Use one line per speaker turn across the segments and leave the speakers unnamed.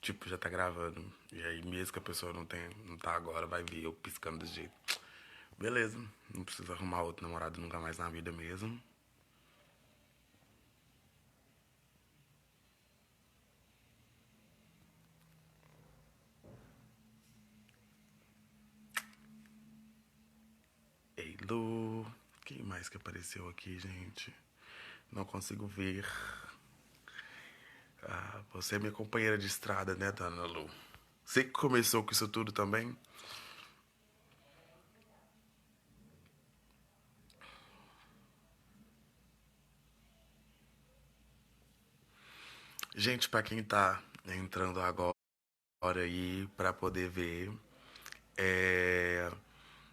Tipo, já tá gravando. E aí, mesmo que a pessoa não tá agora, vai ver eu piscando desse jeito. Beleza, não precisa arrumar outro namorado nunca mais na vida mesmo. Ei, Lu. Quem mais que apareceu aqui, gente? Não consigo ver. Ah, você é minha companheira de estrada, né, dona Lu? Você que começou com isso tudo também? Gente, pra quem tá entrando agora aí pra poder ver, é...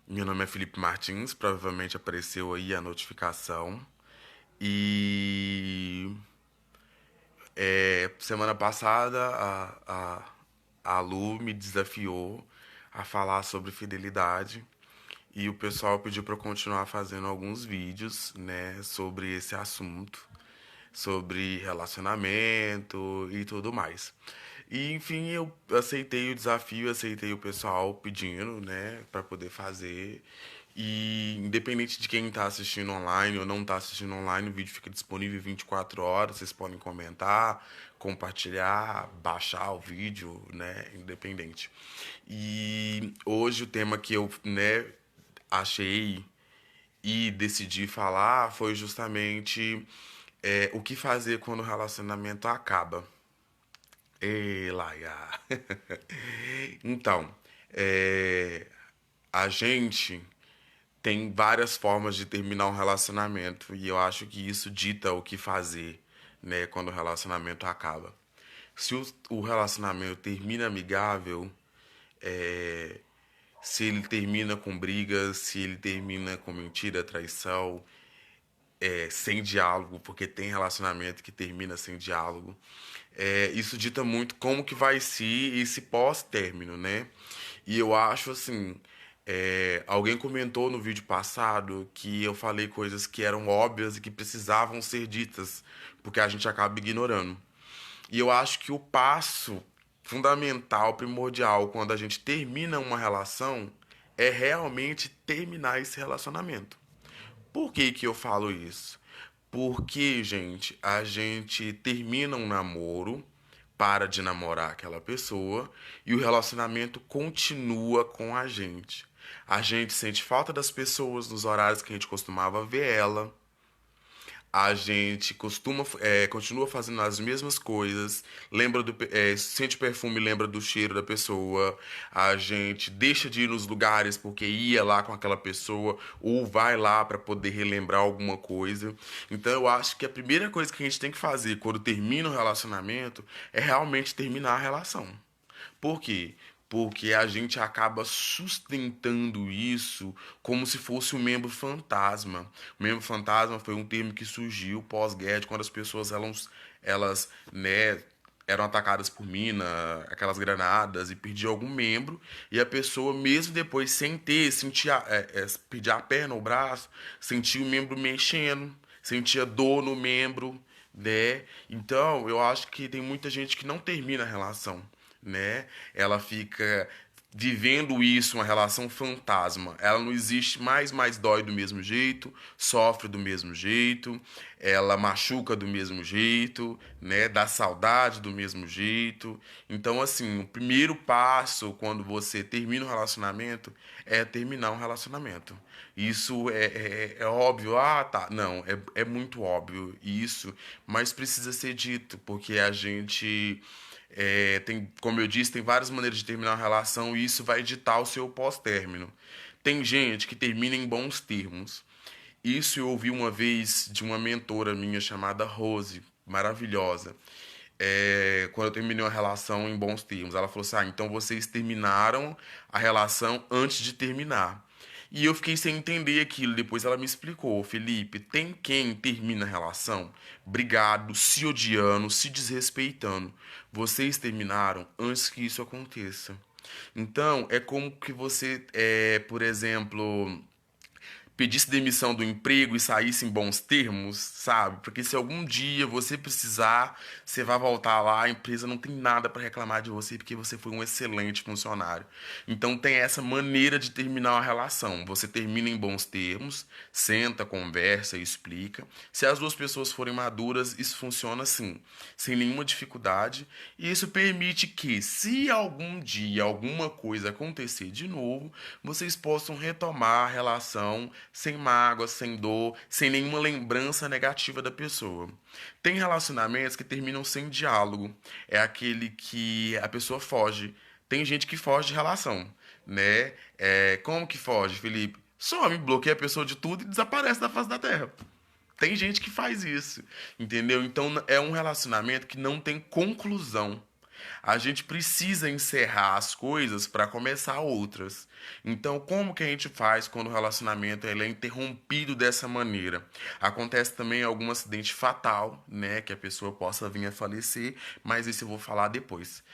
meu nome é Felipe Martins, provavelmente apareceu aí a notificação. E semana passada a Lu me desafiou a falar sobre fidelidade e o pessoal pediu para eu continuar fazendo alguns vídeos, né, sobre esse assunto, sobre relacionamento e tudo mais. E enfim, eu aceitei o desafio, aceitei o pessoal pedindo, né, para poder fazer. E independente de quem tá assistindo online ou não tá assistindo online, o vídeo fica disponível 24 horas, vocês podem comentar, compartilhar, baixar o vídeo, né, independente. E hoje o tema que eu, né, achei e decidi falar foi justamente o que fazer quando o relacionamento acaba. Ei, Laia. Então, é, a gente tem várias formas de terminar um relacionamento e eu acho que isso dita o que fazer, né, quando o relacionamento acaba. Se o relacionamento termina amigável, é, se ele termina com brigas, se ele termina com mentira, traição, sem diálogo, porque tem relacionamento que termina sem diálogo. Isso dita muito como que vai ser esse pós-término, né? E eu acho assim, alguém comentou no vídeo passado que eu falei coisas que eram óbvias e que precisavam ser ditas, porque a gente acaba ignorando. E eu acho que o passo fundamental, primordial, quando a gente termina uma relação, é realmente terminar esse relacionamento. Por que que eu falo isso? Porque, gente, a gente termina um namoro, para de namorar aquela pessoa e o relacionamento continua com a gente. A gente sente falta das pessoas nos horários que a gente costumava ver ela. A gente continua fazendo as mesmas coisas, sente o perfume, lembra do cheiro da pessoa. A gente deixa de ir nos lugares porque ia lá com aquela pessoa ou vai lá para poder relembrar alguma coisa. Então eu acho que a primeira coisa que a gente tem que fazer quando termina o relacionamento é realmente terminar a relação. Por quê? Porque a gente acaba sustentando isso como se fosse um membro fantasma. O membro fantasma foi um termo que surgiu pós-guerra, quando as pessoas né, eram atacadas por mina, aquelas granadas, e perdiam algum membro, e a pessoa, mesmo depois, sem ter, perdia a perna, o braço, sentia o membro mexendo, sentia dor no membro, né? Então, eu acho que tem muita gente que não termina a relação, né? Ela fica vivendo isso, uma relação fantasma. Ela não existe mais, mas dói do mesmo jeito, sofre do mesmo jeito, ela machuca do mesmo jeito, né? Dá saudade do mesmo jeito. Então, assim, o primeiro passo quando você termina um relacionamento é terminar um relacionamento. Isso é óbvio. Ah, tá. Não, é muito óbvio isso, mas precisa ser dito, porque a gente tem, como eu disse, tem várias maneiras de terminar uma relação e isso vai ditar o seu pós-término. Tem gente que termina em bons termos. Isso eu ouvi uma vez de uma mentora minha chamada Rose, maravilhosa. Quando eu terminei uma relação em bons termos, ela falou assim: ah, então vocês terminaram a relação antes de terminar. E eu fiquei sem entender aquilo. Depois ela me explicou: Felipe, tem quem termina a relação brigado, se odiando, se desrespeitando. Vocês terminaram antes que isso aconteça. Então, é como que você, por exemplo, pedisse demissão do emprego e saísse em bons termos, sabe? Porque se algum dia você precisar, você vai voltar lá, a empresa não tem nada para reclamar de você porque você foi um excelente funcionário. Então tem essa maneira de terminar uma relação. Você termina em bons termos, senta, conversa, explica. Se as duas pessoas forem maduras, isso funciona assim, sem nenhuma dificuldade, e isso permite que, se algum dia alguma coisa acontecer de novo, vocês possam retomar a relação sem mágoa, sem dor, sem nenhuma lembrança negativa da pessoa. Tem relacionamentos que terminam sem diálogo. É aquele que a pessoa foge. Tem gente que foge de relação, né? Como que foge, Felipe? Some, bloqueia a pessoa de tudo e desaparece da face da terra. Tem gente que faz isso, entendeu? Então é um relacionamento que não tem conclusão. A gente precisa encerrar as coisas para começar outras. Então, como que a gente faz quando o relacionamento ele é interrompido dessa maneira? Acontece também algum acidente fatal, né, que a pessoa possa vir a falecer, mas isso eu vou falar depois.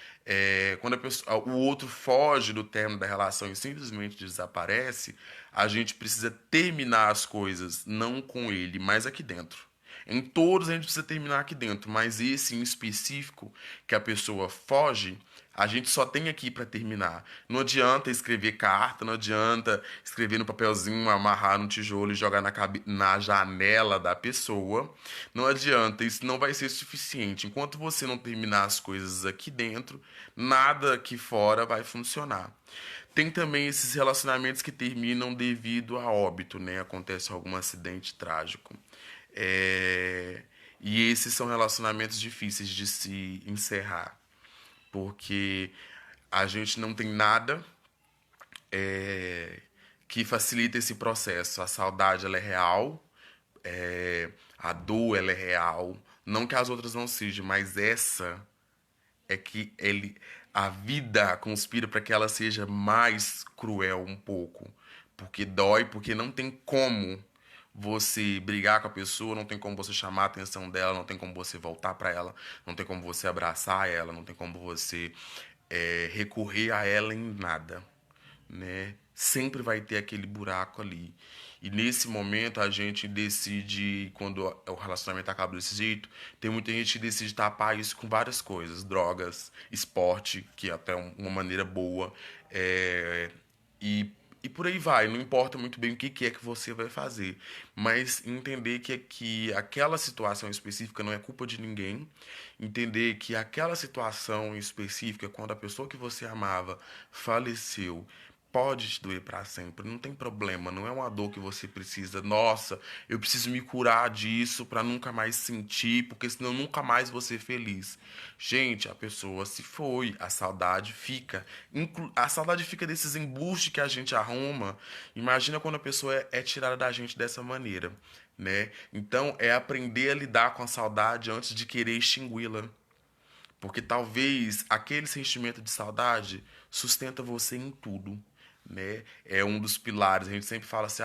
Quando o outro foge do término da relação e simplesmente desaparece, a gente precisa terminar as coisas, não com ele, mas aqui dentro. Em todos a gente precisa terminar aqui dentro, mas esse em específico, que a pessoa foge, a gente só tem aqui para terminar. Não adianta escrever carta, não adianta escrever no papelzinho, amarrar no tijolo e jogar na janela da pessoa. Não adianta, isso não vai ser suficiente. Enquanto você não terminar as coisas aqui dentro, nada aqui fora vai funcionar. Tem também esses relacionamentos que terminam devido a óbito, né? Acontece algum acidente trágico. É, E esses são relacionamentos difíceis de se encerrar, porque a gente não tem nada que facilita esse processo. A saudade ela é real, a dor ela é real. Não que as outras não sejam, mas essa é que a vida conspira para que ela seja mais cruel um pouco. Porque dói, porque não tem como você brigar com a pessoa, não tem como você chamar a atenção dela, não tem como você voltar para ela, não tem como você abraçar ela, não tem como você recorrer a ela em nada, né? Sempre vai ter aquele buraco ali. E nesse momento a gente decide, quando o relacionamento acaba desse jeito, tem muita gente que decide tapar isso com várias coisas, drogas, esporte, que é até uma maneira boa, e, e por aí vai. Não importa muito bem o que é que você vai fazer, mas entender que aquela situação específica não é culpa de ninguém, entender que aquela situação específica, quando a pessoa que você amava faleceu, pode te doer para sempre, não tem problema, não é uma dor que você precisa, nossa, eu preciso me curar disso para nunca mais sentir, porque senão nunca mais vou ser feliz. Gente, a pessoa se foi, a saudade fica. A saudade fica desses embustes que a gente arruma. Imagina quando a pessoa é tirada da gente dessa maneira, né? Então é aprender a lidar com a saudade antes de querer extingui-la. Porque talvez aquele sentimento de saudade sustenta você em tudo, né? É um dos pilares. A gente sempre fala assim,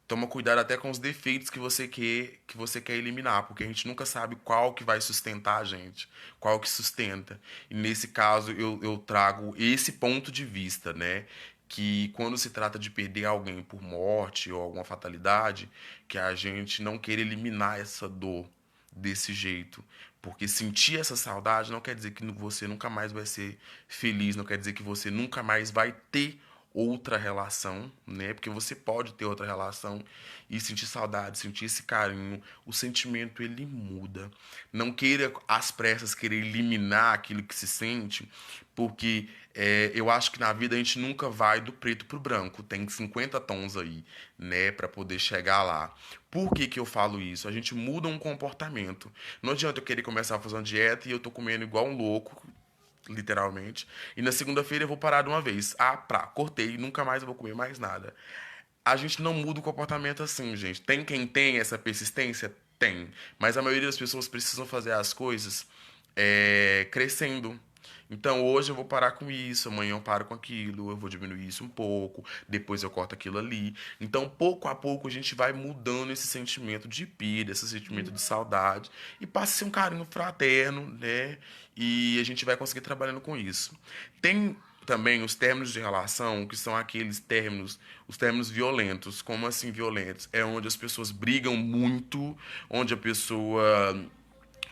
toma cuidado até com os defeitos que você quer eliminar, porque a gente nunca sabe qual que vai sustentar a gente, qual que sustenta. E nesse caso eu trago esse ponto de vista, né? Que quando se trata de perder alguém por morte ou alguma fatalidade, que a gente não queira eliminar essa dor desse jeito. Porque sentir essa saudade não quer dizer que você nunca mais vai ser feliz, não quer dizer que você nunca mais vai ter outra relação, né? Porque você pode ter outra relação e sentir saudade, sentir esse carinho, o sentimento ele muda. Não queira às pressas querer eliminar aquilo que se sente, porque eu acho que na vida a gente nunca vai do preto pro branco, tem 50 tons aí, né, para poder chegar lá. Por que que eu falo isso? A gente muda um comportamento. Não adianta eu querer começar a fazer uma dieta e eu tô comendo igual um louco, literalmente. E na segunda-feira eu vou parar de uma vez. Cortei, nunca mais eu vou comer mais nada. A gente não muda o comportamento assim, gente. Tem quem tem essa persistência? Tem. Mas a maioria das pessoas precisam fazer as coisas crescendo. Então hoje eu vou parar com isso, amanhã eu paro com aquilo, eu vou diminuir isso um pouco, depois eu corto aquilo ali. Então pouco a pouco a gente vai mudando esse sentimento de perda, esse sentimento de saudade e passa a ser um carinho fraterno, né? E a gente vai conseguir trabalhando com isso. Tem também os términos de relação, que são aqueles términos, os términos violentos. Como assim violentos? É onde as pessoas brigam muito, onde a pessoa,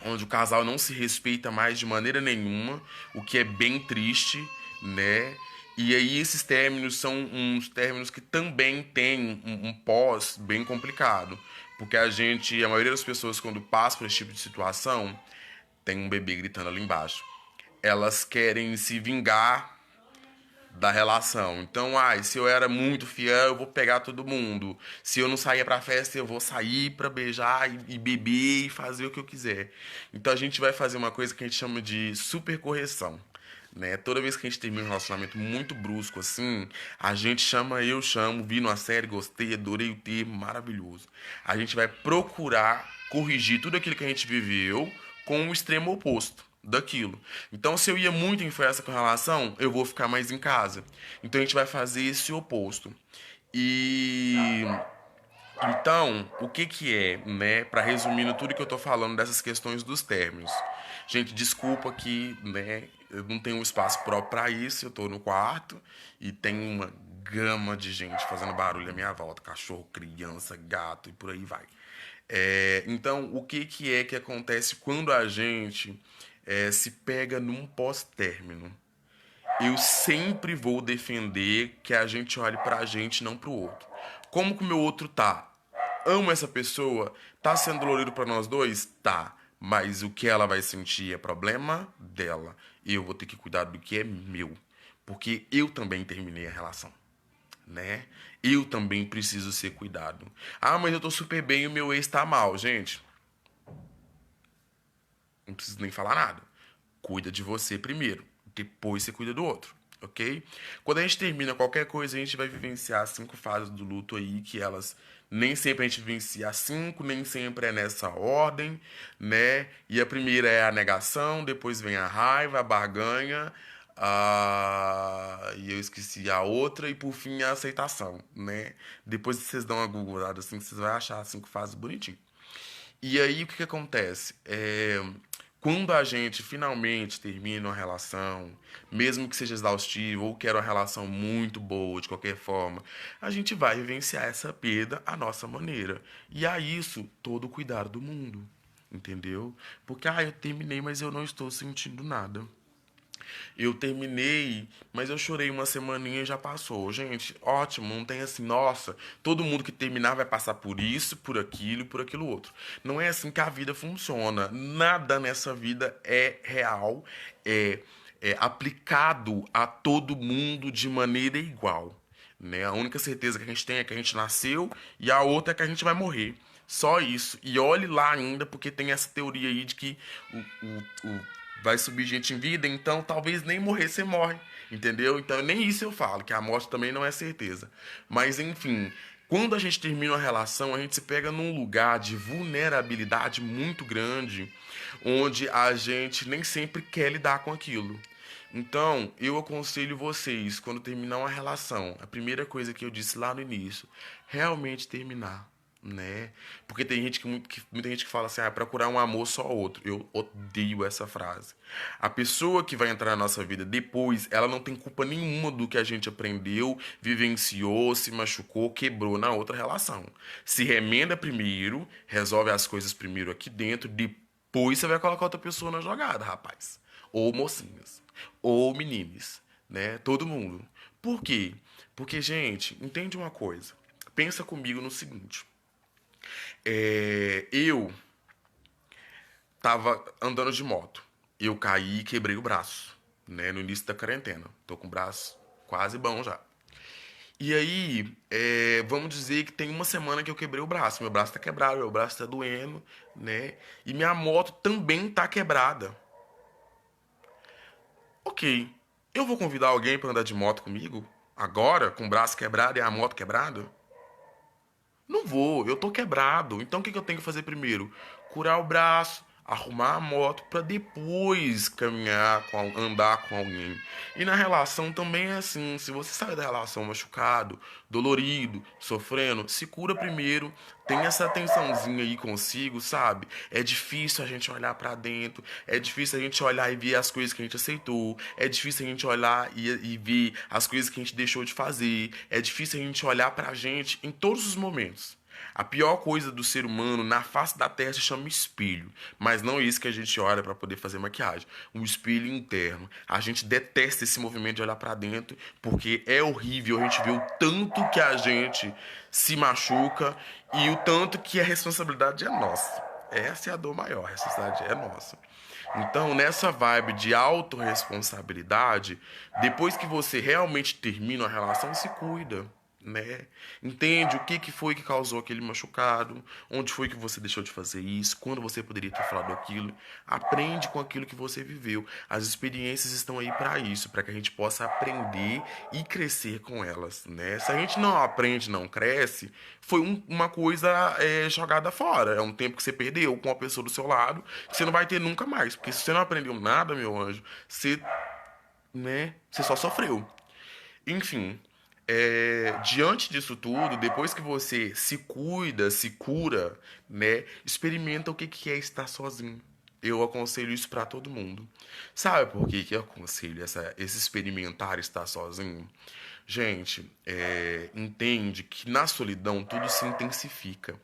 onde o casal não se respeita mais de maneira nenhuma, o que é bem triste, né? E aí esses términos são uns términos que também têm um pós bem complicado, porque a maioria das pessoas quando passa por esse tipo de situação, tem um bebê gritando ali embaixo. Elas querem se vingar da relação. Então, se eu era muito fiel, eu vou pegar todo mundo. Se eu não saía pra festa, eu vou sair pra beijar e beber e fazer o que eu quiser. Então a gente vai fazer uma coisa que a gente chama de super correção. Né? Toda vez que a gente termina um relacionamento muito brusco assim, a gente chama, eu chamo, vi numa série, gostei, adorei o termo, maravilhoso. A gente vai procurar corrigir tudo aquilo que a gente viveu com o extremo oposto daquilo. Então, se eu ia muito em festa com relação, eu vou ficar mais em casa. Então, a gente vai fazer esse oposto. E então, o que que é, né, para resumindo tudo que eu tô falando dessas questões dos términos. Gente, desculpa que, né, eu não tenho um espaço próprio para isso, eu tô no quarto e tem uma gama de gente fazendo barulho à minha volta, cachorro, criança, gato e por aí vai. Então, o que que é que acontece quando a gente se pega num pós-término? Eu sempre vou defender que a gente olhe pra gente, não pro outro. Como que o meu outro tá? Amo essa pessoa? Tá sendo dolorido pra nós dois? Tá. Mas o que ela vai sentir é problema dela. Eu vou ter que cuidar do que é meu. Porque eu também terminei a relação, né? Eu também preciso ser cuidado. Mas eu tô super bem e o meu ex tá mal. Gente, não preciso nem falar nada. Cuida de você primeiro, depois você cuida do outro, ok? Quando a gente termina qualquer coisa, a gente vai vivenciar as 5 fases do luto aí, que elas nem sempre a gente vivencia as 5, nem sempre é nessa ordem, né? E a primeira é a negação, depois vem a raiva, a barganha, e eu esqueci a outra, e por fim a aceitação, né? Depois vocês dão uma googlada assim, vocês vão achar as 5 fases bonitinho. E aí o que que acontece? Quando a gente finalmente termina uma relação, mesmo que seja exaustiva ou que era uma relação muito boa de qualquer forma, a gente vai vivenciar essa perda à nossa maneira. E a isso todo o cuidado do mundo, entendeu? Porque eu terminei, mas eu não estou sentindo nada. Eu terminei, mas eu chorei uma semaninha e já passou. Gente, ótimo, não tem assim, nossa, todo mundo que terminar vai passar por isso, por aquilo outro. Não é assim que a vida funciona. Nada nessa vida é real, é aplicado a todo mundo de maneira igual. Né? A única certeza que a gente tem é que a gente nasceu e a outra é que a gente vai morrer. Só isso. E olhe lá ainda, porque tem essa teoria aí de que vai subir gente em vida, então talvez nem morrer você morre. Entendeu? Então nem isso eu falo, que a morte também não é certeza. Mas enfim, quando a gente termina uma relação, a gente se pega num lugar de vulnerabilidade muito grande, onde a gente nem sempre quer lidar com aquilo. Então, eu aconselho vocês, quando terminar uma relação, a primeira coisa que eu disse lá no início, realmente terminar, né? Porque tem gente muita gente que fala assim, procurar um amor só outro. Eu odeio essa frase. A pessoa que vai entrar na nossa vida depois, ela não tem culpa nenhuma do que a gente aprendeu, vivenciou, se machucou, quebrou na outra relação. Se remenda primeiro, resolve as coisas primeiro aqui dentro, depois você vai colocar outra pessoa na jogada, rapaz. Ou mocinhas. Ou meninos, né? Todo mundo. Por quê? Porque, gente, entende uma coisa. Pensa comigo no seguinte. Eu tava andando de moto. Eu caí e quebrei o braço, né? No início da quarentena. Tô com o braço quase bom já. E aí, vamos dizer que tem uma semana que eu quebrei o braço. Meu braço tá quebrado, meu braço tá doendo, né? E minha moto também tá quebrada. Ok, eu vou convidar alguém para andar de moto comigo? Agora, com o braço quebrado e a moto quebrada? Não vou, eu tô quebrado. Então o que que eu tenho que fazer primeiro? Curar o braço, arrumar a moto para depois caminhar, andar com alguém. E na relação também é assim, se você sai da relação machucado, dolorido, sofrendo, se cura primeiro, tem essa atençãozinha aí consigo, sabe? É difícil a gente olhar para dentro, é difícil a gente olhar e ver as coisas que a gente aceitou, é difícil a gente olhar e ver as coisas que a gente deixou de fazer, é difícil a gente olhar pra gente em todos os momentos. A pior coisa do ser humano na face da terra se chama espelho. Mas não é isso que a gente olha para poder fazer maquiagem. Um espelho interno. A gente detesta esse movimento de olhar para dentro porque é horrível. A gente vê o tanto que a gente se machuca e o tanto que a responsabilidade é nossa. Essa é a dor maior, a responsabilidade é nossa. Então, nessa vibe de autorresponsabilidade, depois que você realmente termina a relação, se cuida, né? Entende o que foi que causou aquele machucado, onde foi que você deixou de fazer isso, quando você poderia ter falado aquilo. Aprende com aquilo que você viveu. As experiências estão aí para isso, para que a gente possa aprender e crescer com elas, né? Se a gente não aprende, não cresce, foi uma coisa jogada fora. É um tempo que você perdeu com a pessoa do seu lado, que você não vai ter nunca mais. Porque se você não aprendeu nada, meu anjo, você, né, você só sofreu. Enfim, diante disso tudo, depois que você se cuida, se cura, né, experimenta o que que é estar sozinho. Eu aconselho isso pra todo mundo. Sabe por que que eu aconselho esse experimentar estar sozinho? Gente, entende que na solidão tudo se intensifica.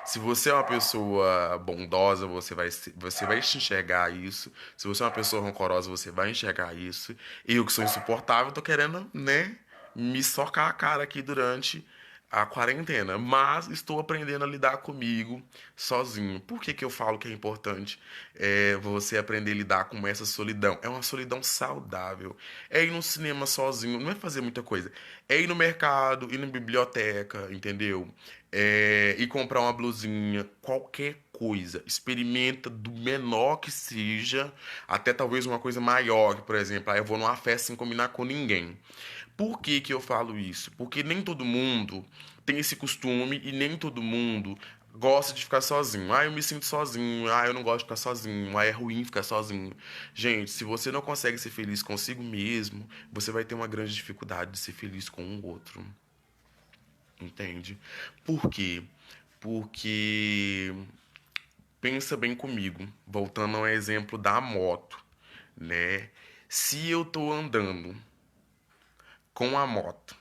Se você é uma pessoa bondosa, você vai enxergar isso. Se você é uma pessoa rancorosa, você vai enxergar isso. Eu que sou insuportável, tô querendo, né, me socar a cara aqui durante a quarentena, mas estou aprendendo a lidar comigo sozinho. Por que que eu falo que é importante você aprender a lidar com essa solidão? É uma solidão saudável. É ir no cinema sozinho, não é fazer muita coisa. É ir no mercado, ir na biblioteca, entendeu? Ir comprar uma blusinha, qualquer coisa. Experimenta do menor que seja, até talvez uma coisa maior, por exemplo, eu vou numa festa sem combinar com ninguém. Por que que eu falo isso? Porque nem todo mundo tem esse costume e nem todo mundo gosta de ficar sozinho. Ah, eu me sinto sozinho. Ah, eu não gosto de ficar sozinho. Ah, é ruim ficar sozinho. Gente, se você não consegue ser feliz consigo mesmo, você vai ter uma grande dificuldade de ser feliz com o outro. Entende? Por quê? Porque pensa bem comigo, voltando ao exemplo da moto, né? Se eu tô andando com a moto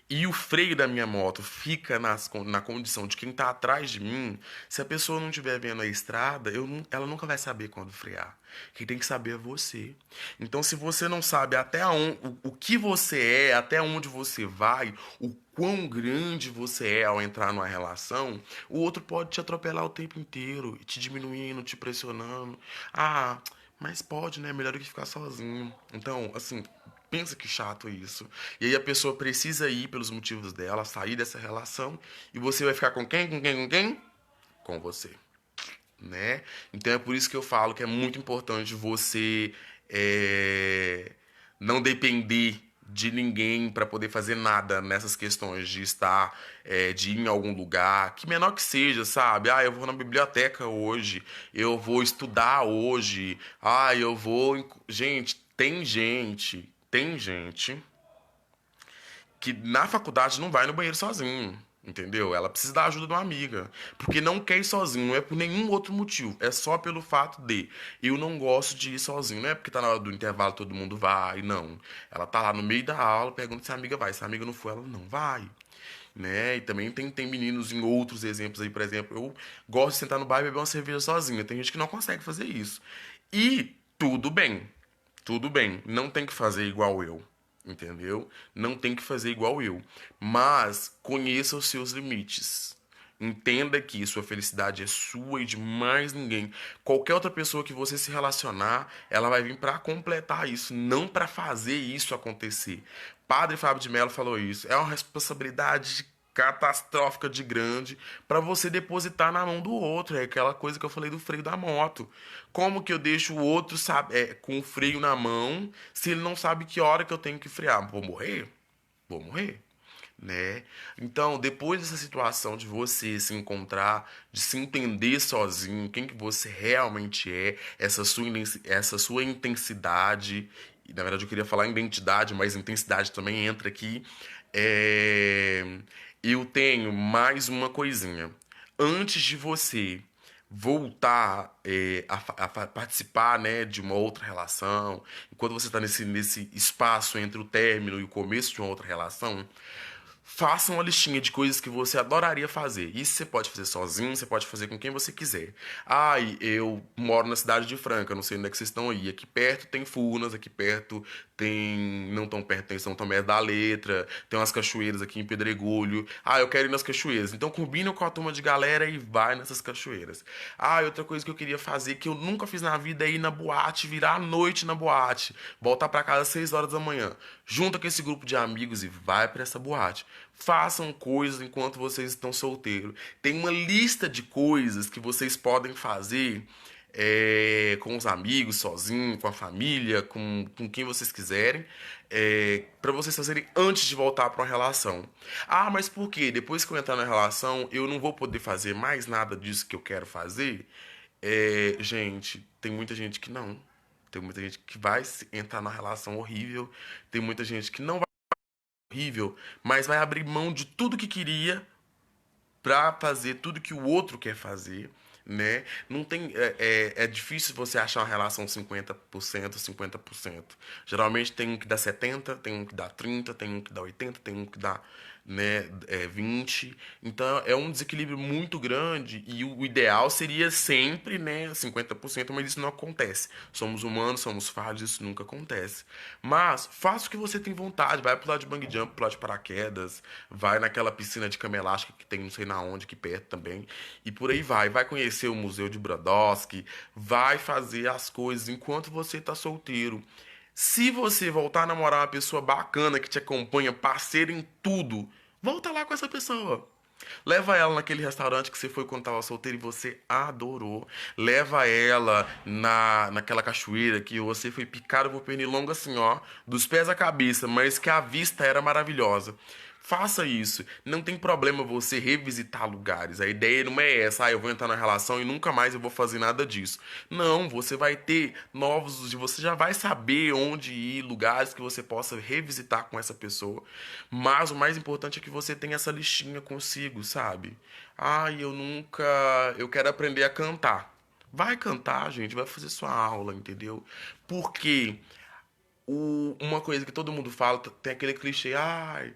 e o freio da minha moto fica na condição de quem tá atrás de mim, se a pessoa não estiver vendo a estrada, ela nunca vai saber quando frear. Quem tem que saber é você. Então, se você não sabe até onde, o que você é, até onde você vai, o quão grande você é ao entrar numa relação, o outro pode te atropelar o tempo inteiro, te diminuindo, te pressionando. Ah, mas pode, né? Melhor do que ficar sozinho. Então, assim, pensa que chato isso. E aí a pessoa precisa ir pelos motivos dela, sair dessa relação, e você vai ficar com quem? Com quem? Com quem? Com você, né? Então é por isso que eu falo que é muito importante você não depender de ninguém para poder fazer nada nessas questões de estar, de ir em algum lugar, que menor que seja, sabe? Ah, eu vou na biblioteca hoje, eu vou estudar hoje, ah, eu vou. Gente, tem gente que na faculdade não vai no banheiro sozinho. Entendeu? Ela precisa da ajuda de uma amiga. Porque não quer ir sozinho, não é por nenhum outro motivo. É só pelo fato de eu não gosto de ir sozinho. Não é porque tá na hora do intervalo todo mundo vai, não. Ela tá lá no meio da aula, pergunta se a amiga vai. Se a amiga não for, ela não vai. Né? E também tem meninos em outros exemplos aí, por exemplo. Eu gosto de sentar no bar e beber uma cerveja sozinha. Tem gente que não consegue fazer isso. E tudo bem. Tudo bem. Não tem que fazer igual eu. Entendeu? Não tem que fazer igual eu. Mas conheça os seus limites. Entenda que sua felicidade é sua e de mais ninguém. Qualquer outra pessoa que você se relacionar, ela vai vir para completar isso, não para fazer isso acontecer. Padre Fábio de Mello falou isso. É uma responsabilidade catastrófica de grande para você depositar na mão do outro. É aquela coisa que eu falei do freio da moto. Como que eu deixo o outro com o freio na mão se ele não sabe que hora que eu tenho que frear? Vou morrer? Vou morrer. né? Então, depois dessa situação de você se encontrar, de se entender sozinho, quem que você realmente é, essa sua intensidade, e na verdade eu queria falar identidade, mas intensidade também entra aqui. É, eu tenho mais uma coisinha. Antes de você voltar a participar, né, de uma outra relação, enquanto você está nesse espaço entre o término e o começo de uma outra relação, faça uma listinha de coisas que você adoraria fazer. Isso você pode fazer sozinho, você pode fazer com quem você quiser. Ai, eu moro na cidade de Franca, não sei onde é que vocês estão aí. Aqui perto tem Furnas, aqui perto tem. Não tão perto, tem São Tomé da Letra, tem umas cachoeiras aqui em Pedregulho. Ah, eu quero ir nas cachoeiras. Então combina com a turma de galera e vai nessas cachoeiras. Ah, e outra coisa que eu queria fazer que eu nunca fiz na vida é ir na boate, virar a noite na boate, voltar pra casa às 6 horas da manhã. Junta com esse grupo de amigos e vai pra essa boate. Façam coisas enquanto vocês estão solteiros. Tem uma lista de coisas que vocês podem fazer com os amigos, sozinho, com a família, com quem vocês quiserem, para vocês fazerem antes de voltar para uma relação. Ah, mas por quê? Depois que eu entrar na relação, eu não vou poder fazer mais nada disso que eu quero fazer? Gente, tem muita gente que não. Tem muita gente que vai entrar na relação horrível. Tem muita gente que não vai horrível, mas vai abrir mão de tudo que queria pra fazer tudo que o outro quer fazer, né? Não tem, é difícil você achar uma relação 50%, 50%. Geralmente tem um que dá 70, tem um que dá 30, tem um que dá 80, tem um que dá, né, 20. Então é um desequilíbrio muito grande e o ideal seria sempre, né, 50%, mas isso não acontece. Somos humanos, somos falhos, isso nunca acontece. Mas faça o que você tem vontade, vai pular de bungee jump, pular de paraquedas, vai naquela piscina de cama elástica que tem não sei na onde, aqui perto também, e por aí vai. Vai conhecer o Museu de Brodowski, vai fazer as coisas enquanto você tá solteiro. Se você voltar a namorar uma pessoa bacana que te acompanha, parceiro em tudo, volta lá com essa pessoa. Leva ela naquele restaurante que você foi quando tava solteiro e você adorou. Leva ela naquela cachoeira que você foi picado por pernilongo assim, ó, dos pés à cabeça, mas que a vista era maravilhosa. Faça isso. Não tem problema você revisitar lugares. A ideia não é essa, eu vou entrar na relação e nunca mais eu vou fazer nada disso. Não, você vai ter novos, você já vai saber onde ir, lugares que você possa revisitar com essa pessoa. Mas o mais importante é que você tenha essa listinha consigo, sabe? Ai, eu nunca, eu quero aprender a cantar. Vai cantar, gente, vai fazer sua aula, entendeu? Porque uma coisa que todo mundo fala, tem aquele clichê, ai,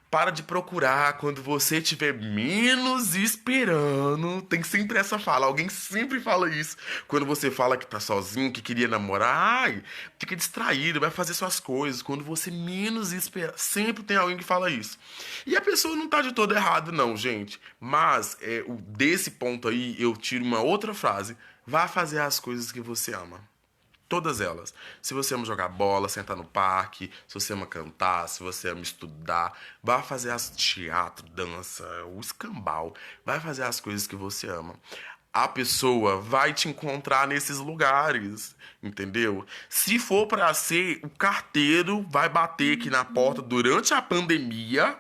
para de procurar quando você estiver menos esperando. Tem sempre essa fala. Alguém sempre fala isso. Quando você fala que tá sozinho, que queria namorar, ai, fica distraído, vai fazer suas coisas. Quando você menos espera. Sempre tem alguém que fala isso. E a pessoa não tá de todo errado, não, gente. Mas desse ponto aí, eu tiro uma outra frase. Vá fazer as coisas que você ama. Todas elas. Se você ama jogar bola, sentar no parque, se você ama cantar, se você ama estudar, vai fazer as teatro, dança, o escambau, vai fazer as coisas que você ama. A pessoa vai te encontrar nesses lugares, entendeu? Se for pra ser o carteiro, vai bater aqui na porta durante a pandemia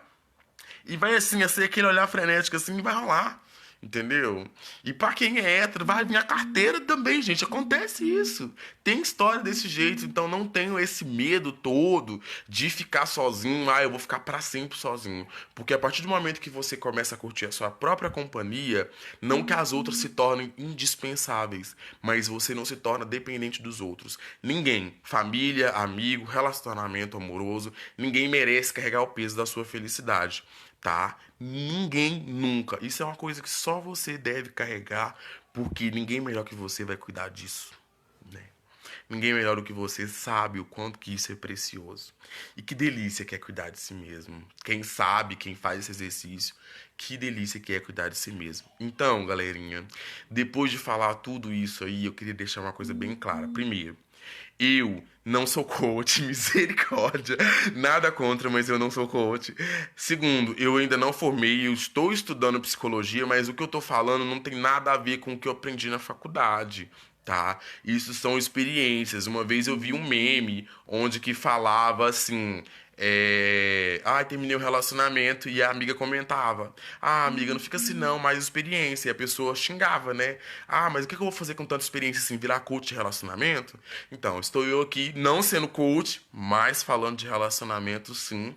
e vai assim, ser aquele olhar frenético assim, e vai rolar. Entendeu? E pra quem é hétero, vai vir a carteira também, gente. Acontece isso. Tem história desse jeito, então não tenho esse medo todo de ficar sozinho. Ah, eu vou ficar pra sempre sozinho. Porque a partir do momento que você começa a curtir a sua própria companhia, não que as outras se tornem indispensáveis, mas você não se torna dependente dos outros. Ninguém, família, amigo, relacionamento amoroso, ninguém merece carregar o peso da sua felicidade, tá? Ninguém nunca. Isso é uma coisa que só você deve carregar, porque ninguém melhor que você vai cuidar disso, né? Ninguém melhor do que você sabe o quanto que isso é precioso. E que delícia que é cuidar de si mesmo. Quem sabe, quem faz esse exercício, que delícia que é cuidar de si mesmo. Então, galerinha, depois de falar tudo isso aí, eu queria deixar uma coisa bem clara. Primeiro, eu não sou coach, misericórdia. Nada contra, mas eu não sou coach. Segundo, eu ainda não formei, eu estou estudando psicologia, mas o que eu tô falando não tem nada a ver com o que eu aprendi na faculdade, tá? Isso são experiências. Uma vez eu vi um meme onde que falava assim, Ai, terminei o relacionamento e a amiga comentava: Ah, amiga, não fica assim não, mais experiência. E a pessoa xingava, né? Ah, mas o que eu vou fazer com tanta experiência assim? Virar coach de relacionamento? Então, estou eu aqui, não sendo coach, mas falando de relacionamento, sim.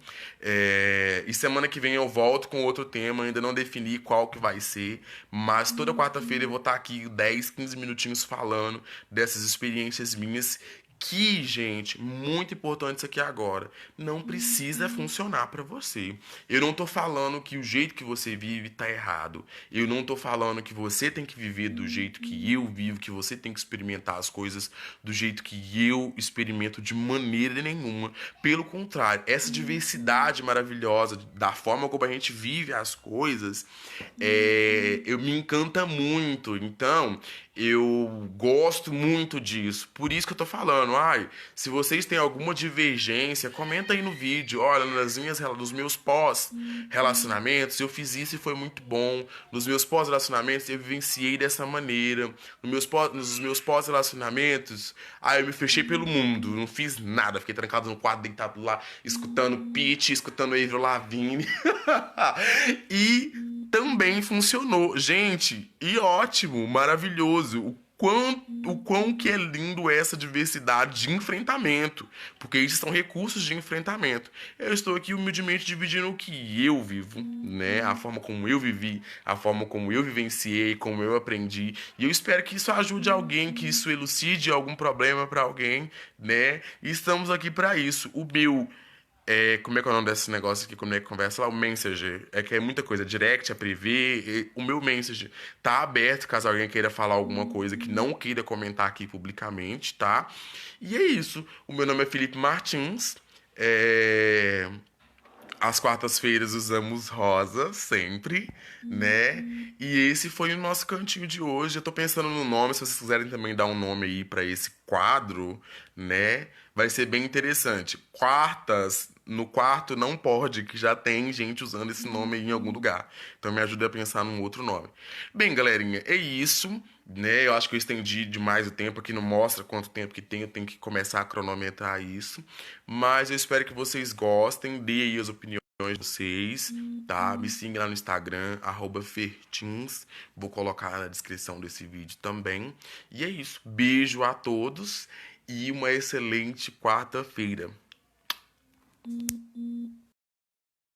E semana que vem eu volto com outro tema, ainda não defini qual que vai ser, mas toda quarta-feira eu vou estar aqui 10, 15 minutinhos falando dessas experiências minhas que, gente, muito importante isso aqui agora, não precisa funcionar pra você. Eu não tô falando que o jeito que você vive tá errado. Eu não tô falando que você tem que viver do jeito que eu vivo, que você tem que experimentar as coisas do jeito que eu experimento de maneira nenhuma. Pelo contrário, essa diversidade maravilhosa da forma como a gente vive as coisas, eu me encanta muito. Então, eu gosto muito disso. Por isso que eu tô falando. Ai, se vocês têm alguma divergência, comenta aí no vídeo. Olha, nos meus pós-relacionamentos, eu fiz isso e foi muito bom. Nos meus pós-relacionamentos, eu vivenciei dessa maneira. Nos meus pós-relacionamentos, eu me fechei pelo mundo. Não fiz nada. Fiquei trancado no quarto, deitado lá, escutando Pitty, escutando Avril Lavigne. E também funcionou. Gente, e ótimo, maravilhoso. O quão que é lindo essa diversidade de enfrentamento. Porque esses são recursos de enfrentamento. Eu estou aqui humildemente dividindo o que eu vivo, né? A forma como eu vivi, a forma como eu vivenciei, como eu aprendi. E eu espero que isso ajude alguém, que isso elucide algum problema para alguém, né? E estamos aqui para isso. Como é que é o nome desse negócio aqui, como é que conversa lá? O Messenger. É que é muita coisa, direct, é privê. O meu Messenger tá aberto caso alguém queira falar alguma coisa que não queira comentar aqui publicamente, tá? E é isso. O meu nome é Felipe Martins. É... Às quartas-feiras usamos rosa, sempre, né? E esse foi o nosso cantinho de hoje. Eu tô pensando no nome, se vocês quiserem também dar um nome aí pra esse quadro, né? Vai ser bem interessante. Quartas, no quarto não pode, que já tem gente usando esse nome aí em algum lugar. Então me ajuda a pensar num outro nome. Bem, galerinha, é isso, né? Eu acho que eu estendi demais o tempo aqui, não mostra quanto tempo que tem, eu tenho que começar a cronometrar isso. Mas eu espero que vocês gostem, dê aí as opiniões de vocês, tá? Me siga lá no Instagram, @fertins. Vou colocar na descrição desse vídeo também. E é isso. Beijo a todos e uma excelente quarta-feira.